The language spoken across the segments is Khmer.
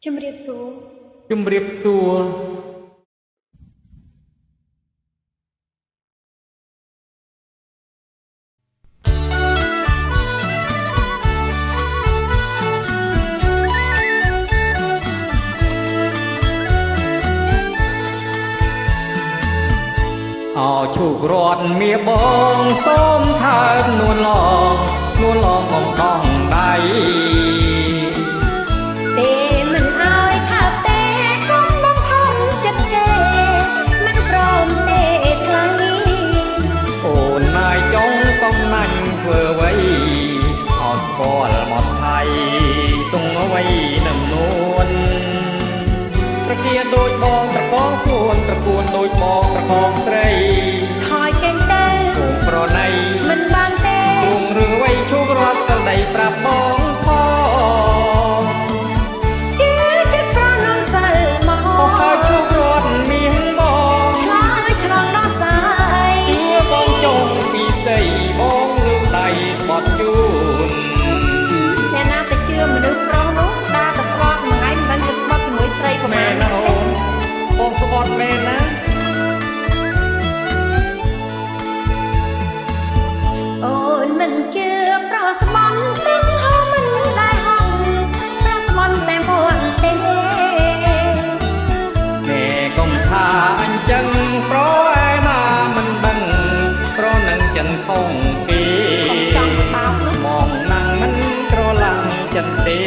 ជំរាបសួរជំរាបសួរអោឈូករត់មៀបងសូមថើបនួនឡងបងដងដៃទេមិនអើយថាទេកុំបងខំចិត្តគេមិនព្រមទេថ្លៃអូនណាយចង់កំណាញ់ធ្វើអ្វីអត់ស្គាល់មកថៃទងអ្វីនឹងនួនប្រគៀនដូចបងត្រកងខ្លួនត្រកួនដូចបងត្រកងស្រីថយចេញទៅគង់ប្រណីមិនបានទេគង់រឿងអ្វីឈូករត់ស្ដីប្រាប់បងផងជឿចិត្តប្រនំសិលមកបងហើយឈូករត់មានបងឆ្លើយឆ្លងដល់ស្អីជឿបងចង់ពីស្ដីបងលើកដៃបត់ជូនអ្នកណាទៅជឿមនុស្សប្រុសនោះដើរទៅស្បត់មួយថ្ងៃមិនទៅស្បត់ជាមួយស្រីប្រហែលណាអូនបងស្បត់មែនណាអូនមិនជឿប្រស្មន់ទាំងហោមិនដែលហងប្រស្មន់តែពួនទេគេកុំថាអញ្ចឹងប្រឯណាមិនដឹងប្រនឹងចិនខងគេចង់បោកមងណាំងមិនក្រឡាំងចិនទេ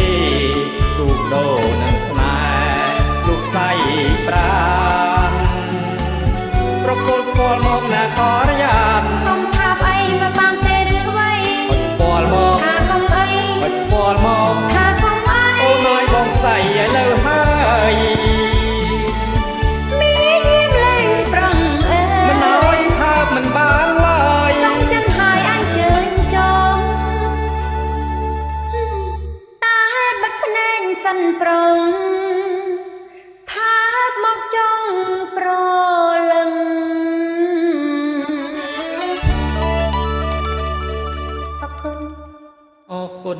ទូកដោនឹងស្នេហ៍លោកស្អីប្រានប្រគល់ស្គាល់មកណាខរយ៉ានកុំថាអីមកបានទេឬអ្វីអត់ស្គាល់មកថាកុំអីអត់ស្គាល់មកថាកុំអីអូនnóiបងស្អីឥឡូវហើយមានយាមលេងប្រឹងអើមិនឲ្យថាមិនបានឡើយចង់ចិនហើយអញ្ជើញចងតែបិទភ្នែកសិនប្រងថាមកចង់ប្រលឹងអរគុណអរគុណ